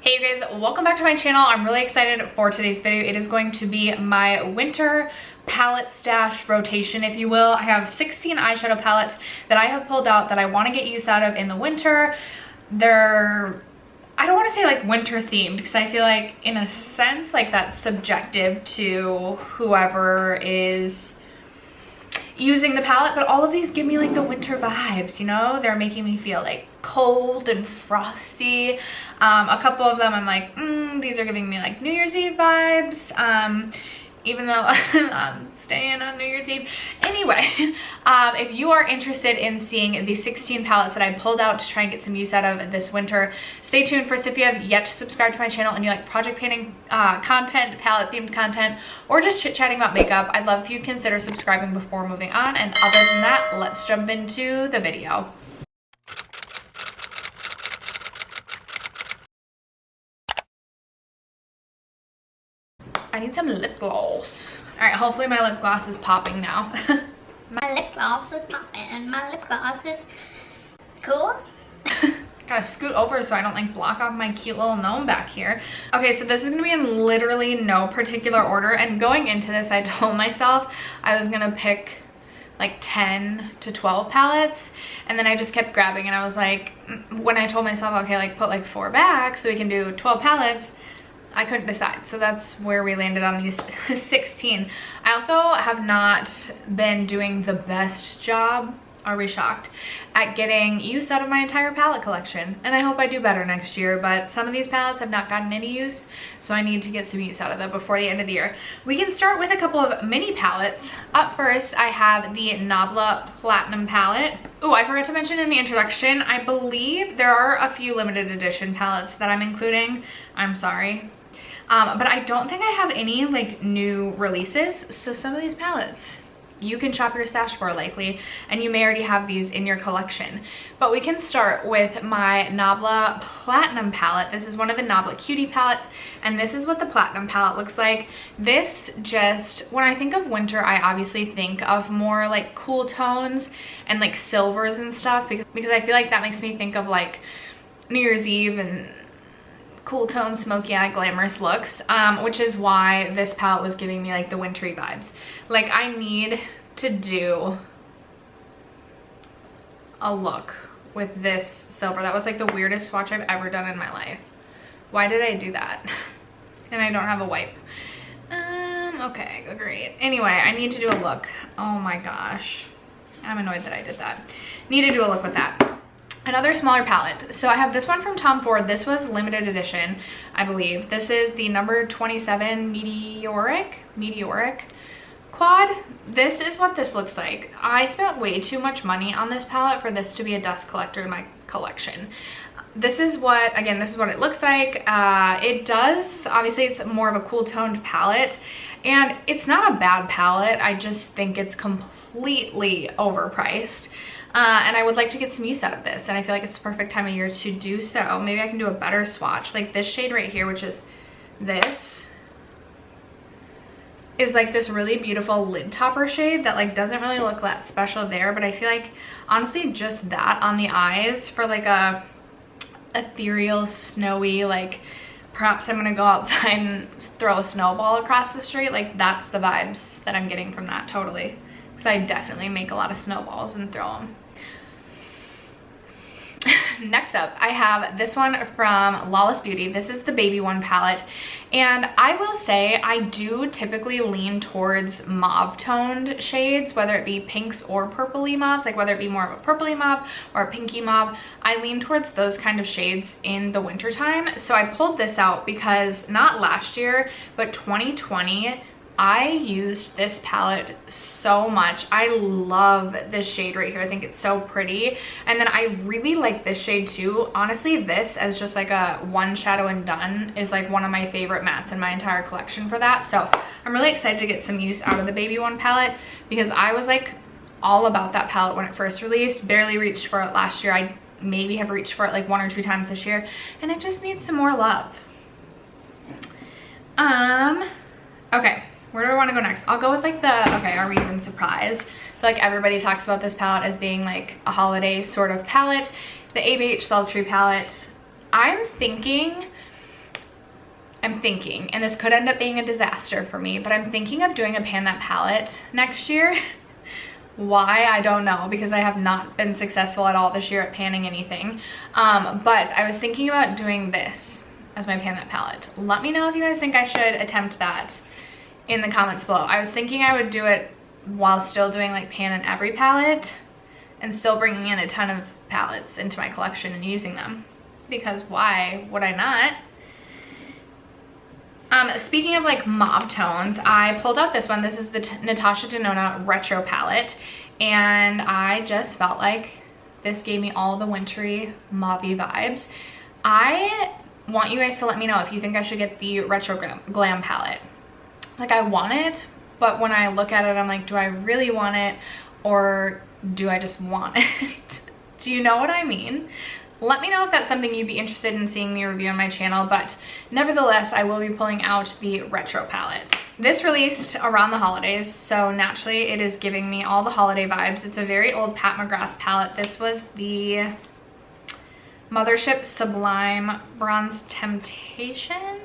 Hey you guys, welcome back to my channel. I'm really excited for today's video. It is going to be my winter palette stash rotation, if you will. I have 16 eyeshadow palettes that I have pulled out that I want to get use out of in the winter. They're, I don't want to say like winter themed, because I feel like in a sense like that's subjective to whoever is using the palette, but all of these give me like the winter vibes, you know? They're making me feel like cold and frosty. A couple of them I'm like, these are giving me like New Year's Eve vibes, even though I'm staying on New Year's Eve. Anyway, if you are interested in seeing the 16 palettes that I pulled out to try and get some use out of this winter, stay tuned. First, if you have yet to subscribe to my channel and you like project painting content, palette themed content, or just chit-chatting about makeup, I'd love if you consider subscribing before moving on. And other than that, let's jump into the video. I need some lip gloss. All right, hopefully my lip gloss is popping now. My lip gloss is popping and my lip gloss is cool. Gotta scoot over so I don't like block off my cute little gnome back here. Okay, so this is gonna be in literally no particular order, and going into this I told myself I was gonna pick like 10 to 12 palettes, and then I just kept grabbing, and I was like, when I told myself, okay, like put like 4 back so we can do 12 palettes, I couldn't decide. So that's where we landed on these 16. I also have not been doing the best job, are we shocked, at getting use out of my entire palette collection. And I hope I do better next year, but some of these palettes have not gotten any use, so I need to get some use out of them before the end of the year. We can start with a couple of mini palettes. Up first, I have the Nabla Platinum palette. Oh, I forgot to mention in the introduction, I believe there are a few limited edition palettes that I'm including. I'm sorry. But I don't think I have any like new releases, so some of these palettes you can shop your stash for likely, and you may already have these in your collection. But we can start with my Nabla Platinum palette. This is one of the Nabla Cutie palettes, and this is what the Platinum palette looks like. This just, when I think of winter, I obviously think of more like cool tones and like silvers and stuff, because I feel like that makes me think of like New Year's Eve and cool tone, smoky eye, glamorous looks, which is why this palette was giving me like the wintry vibes. Like I need to do a look with this silver. That was like the weirdest swatch I've ever done in my life. Why did I do that? And I don't have a wipe. Okay, great. Anyway, I need to do a look. Oh my gosh. I'm annoyed that I did that. Need to do a look with that. Another smaller palette. So I have this one from Tom Ford. This was limited edition, I believe. This is the number 27 Meteoric quad. This is what this looks like. I spent way too much money on this palette for this to be a dust collector in my collection. This is what, again, this is what it looks like. It does, obviously it's more of a cool toned palette, and it's not a bad palette. I just think it's completely overpriced. And I would like to get some use out of this, and I feel like it's the perfect time of year to do so. Maybe I can do a better swatch. Like this shade right here, which is this, is like this really beautiful lid topper shade that like doesn't really look that special there, but I feel like honestly just that on the eyes for like a ethereal, snowy, like perhaps I'm gonna go outside and throw a snowball across the street, like that's the vibes that I'm getting from that, totally. Because I definitely make a lot of snowballs and throw them. Next up, I have this one from Lawless Beauty. This is the Baby One palette, and I will say I do typically lean towards mauve toned shades, whether it be pinks or purpley mauves, like whether it be more of a purpley mauve or a pinky mauve. I lean towards those kind of shades in the winter time. So I pulled this out because not last year, but 2020, I used this palette so much. I love this shade right here. I think it's so pretty. And then I really like this shade too. Honestly, this as just like a one shadow and done is like one of my favorite mattes in my entire collection for that. So I'm really excited to get some use out of the Baby One palette, because I was like all about that palette when it first released. Barely reached for it last year. I maybe have reached for it like 1 or 2 times this year, and it just needs some more love. Okay. Where do I want to go next? I'll go with like the, okay, are we even surprised? I feel like everybody talks about this palette as being like a holiday sort of palette. The ABH Sultry palette. I'm thinking I'm thinking, and this could end up being a disaster for me, but I'm thinking of doing a pan that palette next year. Why, I don't know, because I have not been successful at all this year at panning anything. But I was thinking about doing this as my pan that palette. Let me know if you guys think I should attempt that in the comments below. I was thinking I would do it while still doing like pan in every palette and still bringing in a ton of palettes into my collection and using them, because why would I not? Speaking of like mauve tones, I pulled out this one. This is the Natasha Denona Retro palette, and I just felt like this gave me all the wintry mauvey vibes. I want you guys to let me know if you think I should get the Retro Glam palette. Like, I want it, but when I look at it, I'm like, do I really want it, or do I just want it? Do you know what I mean? Let me know if that's something you'd be interested in seeing me review on my channel, but nevertheless, I will be pulling out the Retro palette. This released around the holidays, so naturally it is giving me all the holiday vibes. It's a very old Pat McGrath palette. This was the Mothership Sublime Bronze Temptation.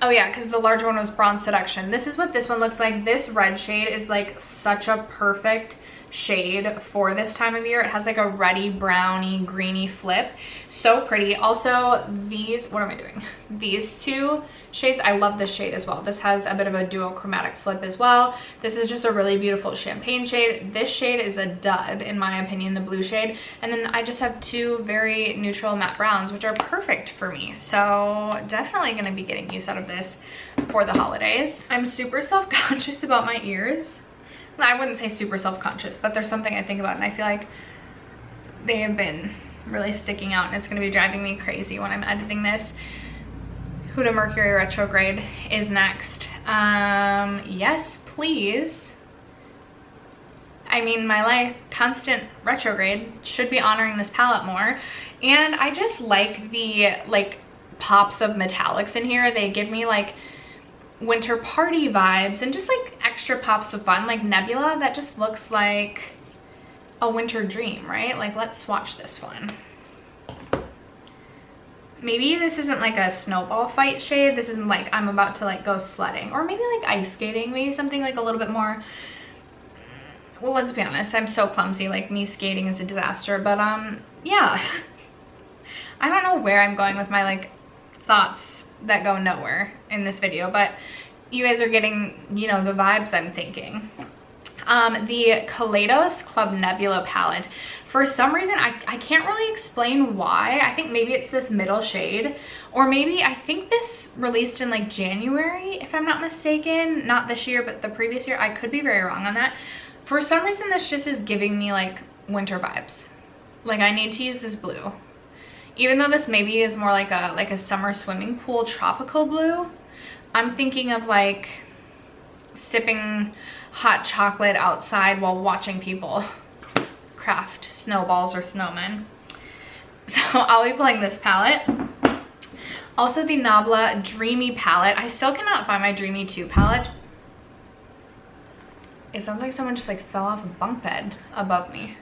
Oh yeah, because the larger one was Bronze Seduction. This is what this one looks like. This red shade is like such a perfect shade for this time of year. It has like a reddy, browny, greeny flip. So pretty. Also, these, what am I doing? These two shades, I love this shade as well. This has a bit of a duochromatic flip as well. This is just a really beautiful champagne shade. This shade is a dud, in my opinion, the blue shade. And then I just have two very neutral matte browns, which are perfect for me. So definitely gonna be getting use out of this for the holidays. I'm super self-conscious about my ears. I wouldn't say super self-conscious, but there's something I think about, and I feel like they have been really sticking out, and it's going to be driving me crazy when I'm editing this. Huda Mercury Retrograde is next. Yes, please. I mean, my life, constant retrograde, should be honoring this palette more. And I just like the like pops of metallics in here. They give me like winter party vibes and just like extra pops of fun. Like Nebula, that just looks like a winter dream, right? Like, let's swatch this one. Maybe this isn't like a snowball fight shade. This isn't like I'm about to like go sledding, or maybe like ice skating, maybe something like a little bit more. Well, let's be honest, I'm so clumsy. Like, me skating is a disaster, but yeah. I don't know where I'm going with my like thoughts that go nowhere in this video, but you guys are getting, you know, the vibes I'm thinking. The Kaleidos Club Nebula palette, for some reason I can't really explain why. I think maybe it's this middle shade, or maybe I think this released in like January, if I'm not mistaken. Not this year, but the previous year. I could be very wrong on that. For some reason this just is giving me like winter vibes. Like, I need to use this blue. Even though this maybe is more like a summer swimming pool tropical blue, I'm thinking of like sipping hot chocolate outside while watching people craft snowballs or snowmen. So I'll be pulling this palette. Also the Nabla Dreamy palette. I still cannot find my Dreamy 2 palette. It sounds like someone just like fell off a bunk bed above me.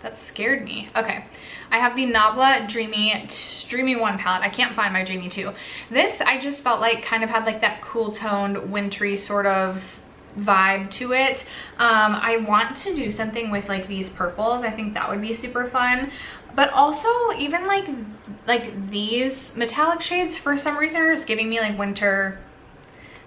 That scared me. Okay, I have the Nabla Dreamy 1 palette. I can't find my Dreamy 2. This, I just felt like kind of had like that cool toned, wintry sort of vibe to it. I want to do something with like these purples. I think that would be super fun. But also even like these metallic shades for some reason are just giving me like winter,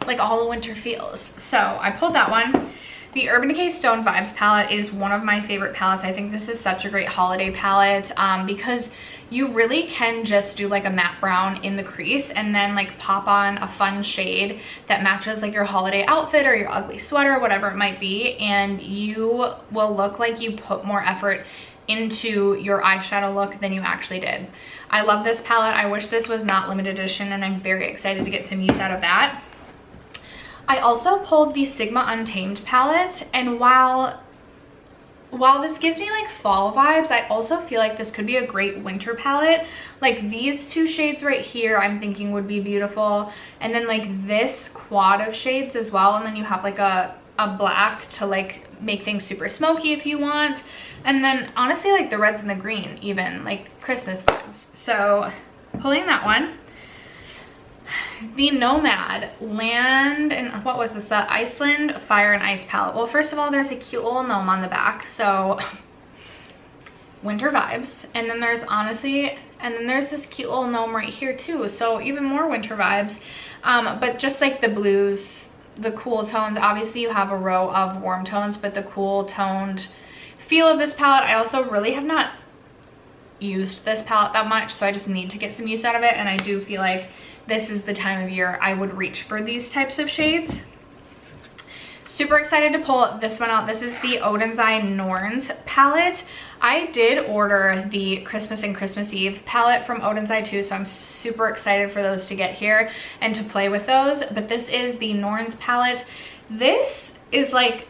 like all the winter feels. So I pulled that one. The Urban Decay Stone Vibes palette is one of my favorite palettes. I think this is such a great holiday palette because you really can just do like a matte brown in the crease and then like pop on a fun shade that matches like your holiday outfit or your ugly sweater, whatever it might be, and you will look like you put more effort into your eyeshadow look than you actually did. I love this palette. I wish this was not limited edition, and I'm very excited to get some use out of that. I also pulled the Sigma Untamed palette, and while this gives me like fall vibes, I also feel like this could be a great winter palette. Like these two shades right here I'm thinking would be beautiful, and then like this quad of shades as well, and then you have like a black to like make things super smoky if you want, and then honestly like the reds and the green, even like Christmas vibes. So pulling that one. the Nomad Land, and what was this? The Iceland Fire and Ice palette. Well, first of all, there's a cute little gnome on the back, so winter vibes. And then there's this cute little gnome right here too, so even more winter vibes. But just like the blues, the cool tones, obviously you have a row of warm tones, but the cool toned feel of this palette. I also really have not used this palette that much, so I just need to get some use out of it, and I do feel like this is the time of year I would reach for these types of shades. Super excited to pull this one out. This is the Odin's Eye Norns palette. I did order the Christmas and Christmas Eve palette from Odin's Eye too, so I'm super excited for those to get here and to play with those. But this is the Norns palette. This is, like,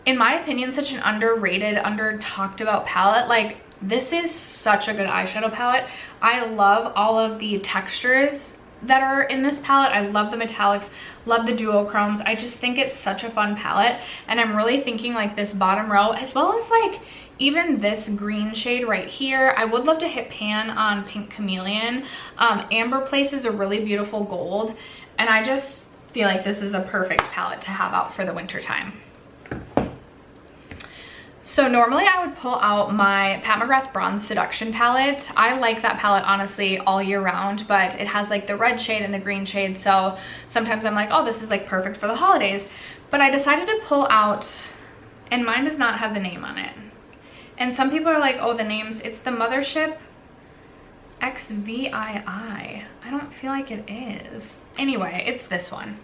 in my opinion, such an underrated, under talked about palette. Like, this is such a good eyeshadow palette. I love all of the textures that are in this palette. I love the metallics, love the duochromes. I just think it's such a fun palette, and I'm really thinking like this bottom row, as well as like even this green shade right here. I would love to hit pan on Pink Chameleon. Amber Place is a really beautiful gold, and I just feel like this is a perfect palette to have out for the winter time. So normally I would pull out my Pat McGrath Bronze Seduction palette. I like that palette honestly all year round, but it has like the red shade and the green shade, so sometimes I'm like, oh, this is like perfect for the holidays. But I decided to pull out, and mine does not have the name on it. And some people are like, oh, the name's, it's the Mothership XVII. I don't feel like it is. Anyway, it's this one.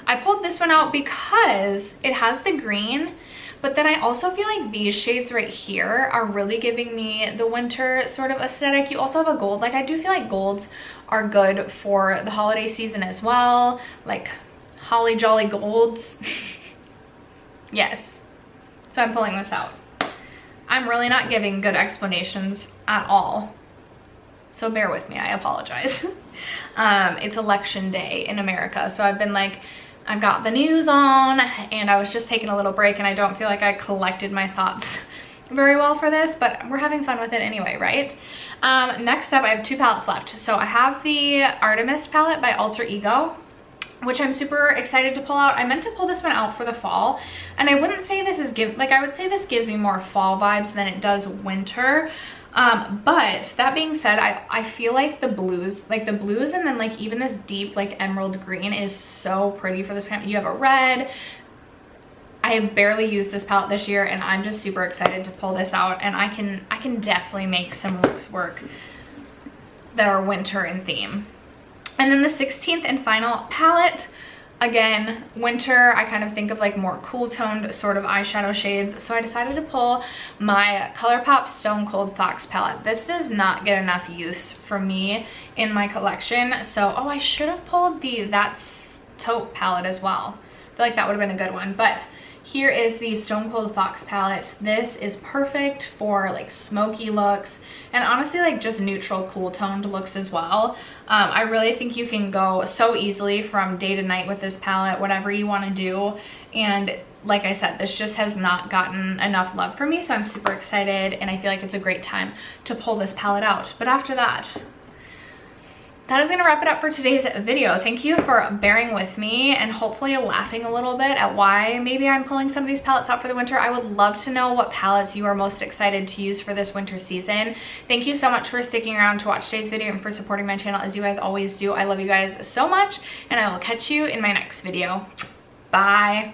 I pulled this one out because it has the green, but then I also feel like these shades right here are really giving me the winter sort of aesthetic. You also have a gold. Like, I do feel like golds are good for the holiday season as well. Like holly jolly golds. Yes. So I'm pulling this out. I'm really not giving good explanations at all, so bear with me, I apologize. It's election day in America, so I've been like, I've got the news on, and I was just taking a little break, and I don't feel like I collected my thoughts very well for this, but we're having fun with it anyway, right? Next up, I have two palettes left. So I have the Artemis palette by Alter Ego, which I'm super excited to pull out. I meant to pull this one out for the fall, and I wouldn't say this is I would say this gives me more fall vibes than it does winter. But that being said, I feel like the blues and then like even this deep like emerald green is so pretty for this kind. You have a red. I have barely used this palette this year, and I'm just super excited to pull this out, and I can definitely make some looks work that are winter in theme. And then the 16th and final palette, again, winter, I kind of think of like more cool toned sort of eyeshadow shades. So I decided to pull my ColourPop Stone Cold Fox palette. This does not get enough use from me in my collection. So, oh, I should have pulled the That's Taupe palette as well. I feel like that would have been a good one. But here is the Stone Cold Fox palette. This is perfect for like smoky looks, and honestly like just neutral cool toned looks as well. I really think you can go so easily from day to night with this palette, whatever you want to do. And like I said, this just has not gotten enough love for me, so I'm super excited, and I feel like it's a great time to pull this palette out. But after that is going to wrap it up for today's video. Thank you for bearing with me and hopefully laughing a little bit at why maybe I'm pulling some of these palettes out for the winter. I would love to know what palettes you are most excited to use for this winter season. Thank you so much for sticking around to watch today's video and for supporting my channel as you guys always do. I love you guys so much, and I will catch you in my next video. Bye.